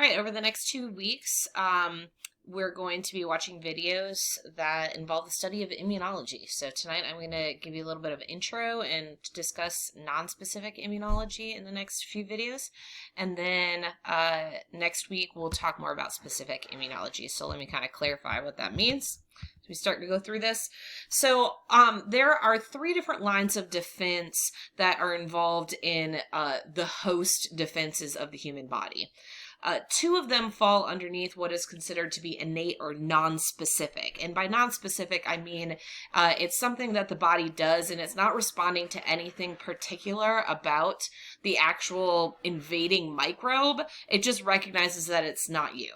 All right, over the next 2 weeks, we're going to be watching videos that involve the study of immunology. So tonight I'm going to give you a little bit of intro and discuss non-specific immunology in the next few videos. And then next week we'll talk more about specific immunology. So let me kind of clarify what that means. So we start to go through this. So there are 3 different lines of defense that are involved in the host defenses of the human body. 2 of them fall underneath what is considered to be innate or non-specific. And by non-specific, I mean it's something that the body does and it's not responding to anything particular about the actual invading microbe. It just recognizes that it's not you.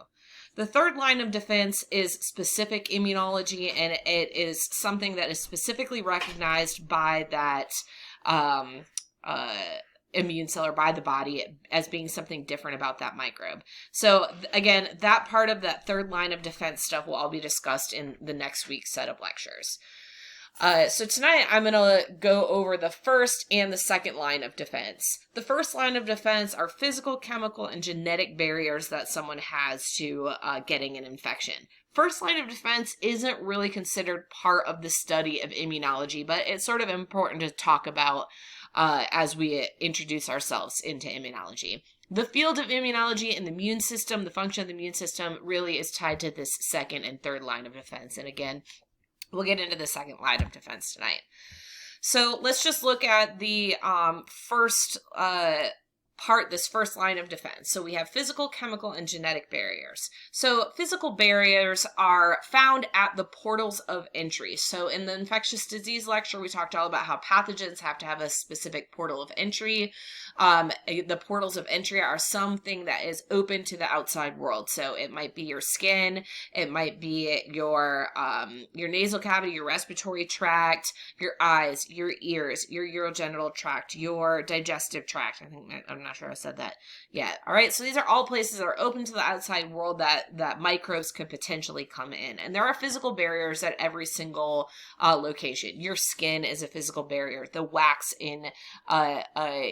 The 3rd line of defense is specific immunology, and it is something that is specifically recognized by that immune cell or by the body as being something different about that microbe. So again, that part of that 3rd line of defense stuff will all be discussed in the next week's set of lectures. So tonight I'm going to go over the 1st and the 2nd line of defense. The 1st line of defense are physical, chemical, and genetic barriers that someone has to getting an infection. 1st line of defense isn't really considered part of the study of immunology, but it's sort of important to talk about as we introduce ourselves into immunology. The field of immunology and the immune system, the function of the immune system, really is tied to this 2nd and 3rd line of defense. And again, we'll get into the 2nd line of defense tonight. So let's just look at the first part, this 1st line of defense. So we have physical, chemical, and genetic barriers. So physical barriers are found at the portals of entry. So in the infectious disease lecture, we talked all about how pathogens have to have a specific portal of entry. The portals of entry are something that is open to the outside world. So it might be your skin, it might be your nasal cavity, your respiratory tract, your eyes, your ears, your urogenital tract, your digestive tract. I'm not sure I said that yet. All right, so these are all places that are open to the outside world that microbes could potentially come in. And there are physical barriers at every single location. Your skin is a physical barrier. The wax in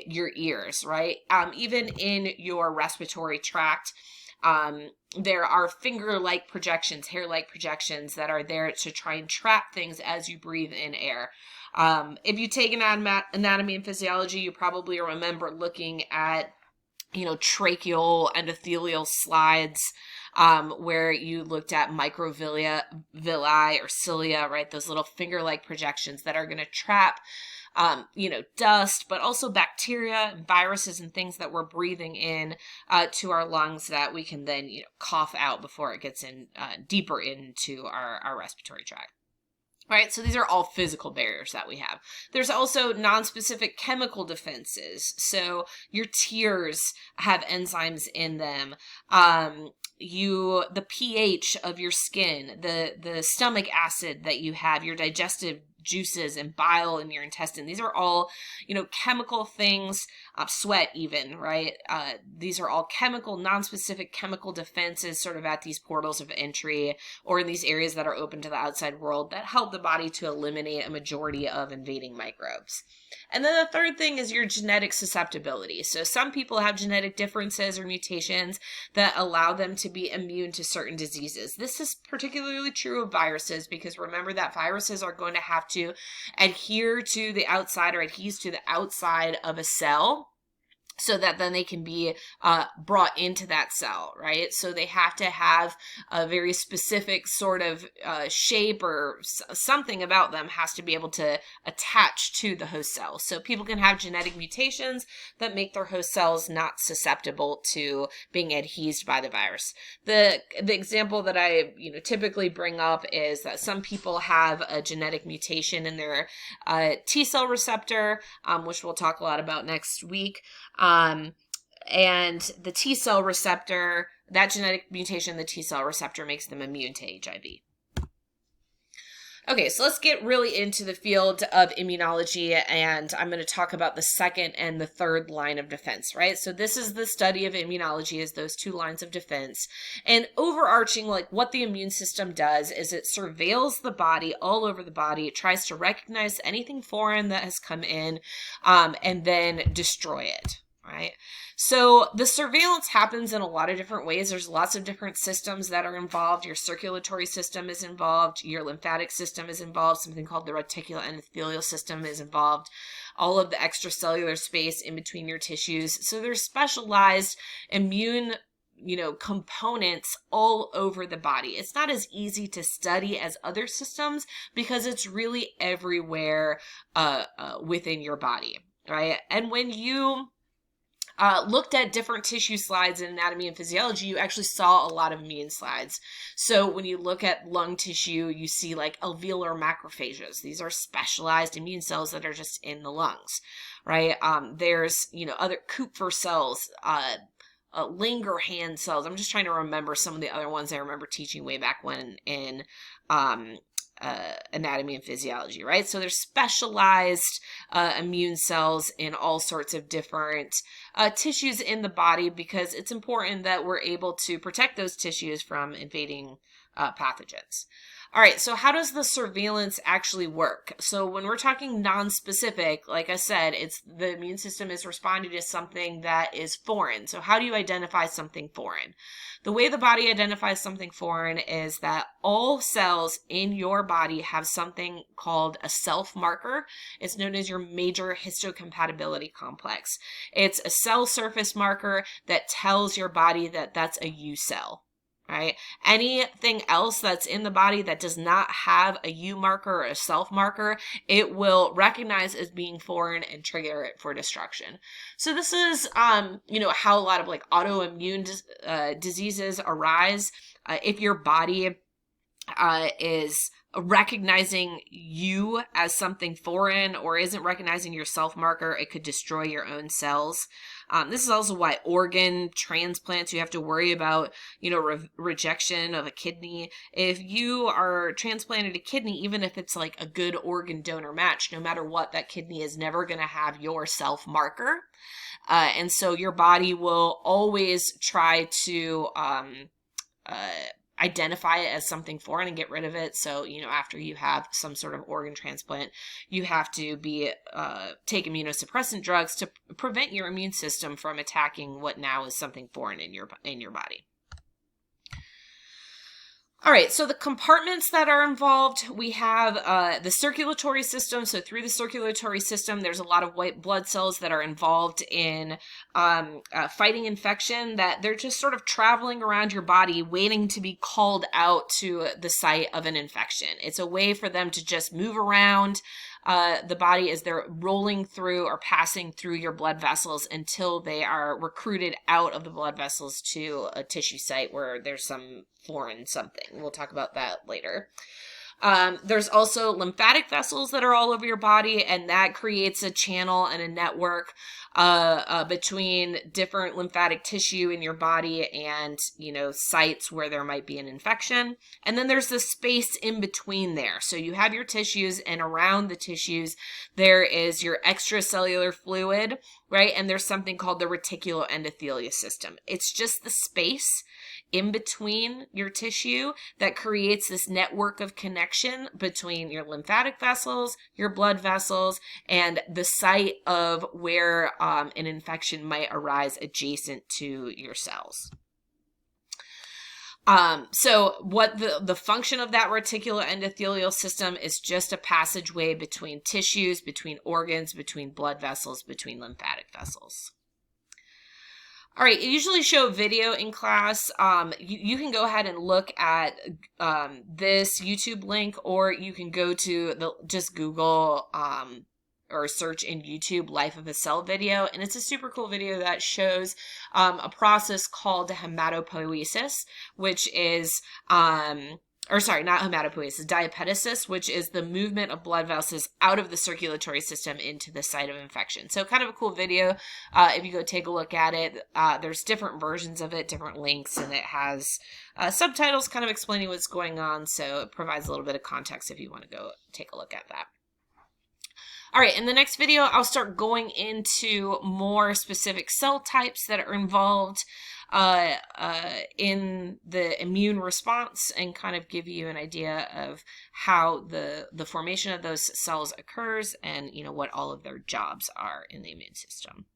your ears, right? Even in your respiratory tract, there are finger-like projections, hair-like projections that are there to try and trap things as you breathe in air. If you take an anatomy and physiology, you probably remember looking at, tracheal endothelial slides, where you looked at microvilli or cilia, right? Those little finger-like projections that are going to trap dust, but also bacteria and viruses and things that we're breathing in to our lungs that we can then, cough out before it gets in deeper into our respiratory tract. Right, so these are all physical barriers that we have. There's also non-specific chemical defenses. So your tears have enzymes in them. The pH of your skin, the stomach acid that you have, your digestive juices and bile in your intestine. These are all, chemical things, sweat even, right? These are all chemical, non-specific chemical defenses sort of at these portals of entry or in these areas that are open to the outside world that help the body to eliminate a majority of invading microbes. And then the 3rd thing is your genetic susceptibility. So some people have genetic differences or mutations that allow them to be immune to certain diseases. This is particularly true of viruses because remember that viruses are going to have to adhere to the outside or adhere to the outside of a cell so that then they can be brought into that cell, right? So they have to have a very specific sort of shape or something about them has to be able to attach to the host cell. So people can have genetic mutations that make their host cells not susceptible to being adhesed by the virus. The example that I typically bring up is that some people have a genetic mutation in their T cell receptor, which we'll talk a lot about next week. And the T cell receptor, that genetic mutation in the T cell receptor makes them immune to HIV. Okay, so let's get really into the field of immunology, and I'm going to talk about the 2nd and the 3rd line of defense, right? So this is the study of immunology, is those 2 lines of defense. And overarching, what the immune system does is it surveils the body, all over the body. It tries to recognize anything foreign that has come in, and then destroy it. right? So the surveillance happens in a lot of different ways. There's lots of different systems that are involved. Your circulatory system is involved. Your lymphatic system is involved. Something called the reticuloendothelial system is involved. All of the extracellular space in between your tissues. So there's specialized immune components all over the body. It's not as easy to study as other systems because it's really everywhere within your body, right? And when you looked at different tissue slides in anatomy and physiology, you actually saw a lot of immune slides. So when you look at lung tissue, you see like alveolar macrophages. These are specialized immune cells that are just in the lungs, right? There's, other Kupffer cells, Langerhans cells. I'm just trying to remember some of the other ones I remember teaching way back when in anatomy and physiology, right? So there's specialized immune cells in all sorts of different tissues in the body because it's important that we're able to protect those tissues from invading pathogens. All right, so how does the surveillance actually work? So when we're talking nonspecific, like I said, it's the immune system is responding to something that is foreign. So how do you identify something foreign? The way the body identifies something foreign is that all cells in your body have something called a self marker. It's known as your major histocompatibility complex. It's a cell surface marker that tells your body that that's a U cell. Right? Anything else that's in the body that does not have a U marker or a self marker, it will recognize as being foreign and trigger it for destruction. So this is, how a lot of like autoimmune diseases arise. If your body is recognizing you as something foreign or isn't recognizing your self marker, it could destroy your own cells. This is also why organ transplants, you have to worry about, rejection of a kidney. If you are transplanted a kidney, even if it's like a good organ donor match, no matter what, that kidney is never going to have your self marker. And so your body will always try to identify it as something foreign and get rid of it. So, after you have some sort of organ transplant, you have to take immunosuppressant drugs to prevent your immune system from attacking what now is something foreign in your body. All right, so the compartments that are involved, we have the circulatory system. So through the circulatory system, there's a lot of white blood cells that are involved in fighting infection, that they're just sort of traveling around your body waiting to be called out to the site of an infection. It's a way for them to just move around the body as they're rolling through or passing through your blood vessels until they are recruited out of the blood vessels to a tissue site where there's some foreign something. We'll talk about that later. There's also lymphatic vessels that are all over your body, and that creates a channel and a network between different lymphatic tissue in your body and, sites where there might be an infection. And then there's the space in between there. So you have your tissues, and around the tissues, there is your extracellular fluid, right? And there's something called the reticuloendothelial system. It's just the space in between your tissue that creates this network of connection between your lymphatic vessels, your blood vessels, and the site of where an infection might arise adjacent to your cells. So what the function of that reticuloendothelial system is just a passageway between tissues, between organs, between blood vessels, between lymphatic vessels. All right, I usually show video in class. You can go ahead and look at this YouTube link, or you can go to just Google or search in YouTube Life of a Cell video, and it's a super cool video that shows a process called hematopoiesis, which is not hematopoiesis, diapetesis, which is the movement of blood vessels out of the circulatory system into the site of infection. So kind of a cool video. If you go take a look at it, there's different versions of it, different links, and it has subtitles kind of explaining what's going on. So it provides a little bit of context if you want to go take a look at that. All right, in the next video, I'll start going into more specific cell types that are involved in the immune response, and kind of give you an idea of how the formation of those cells occurs, and what all of their jobs are in the immune system.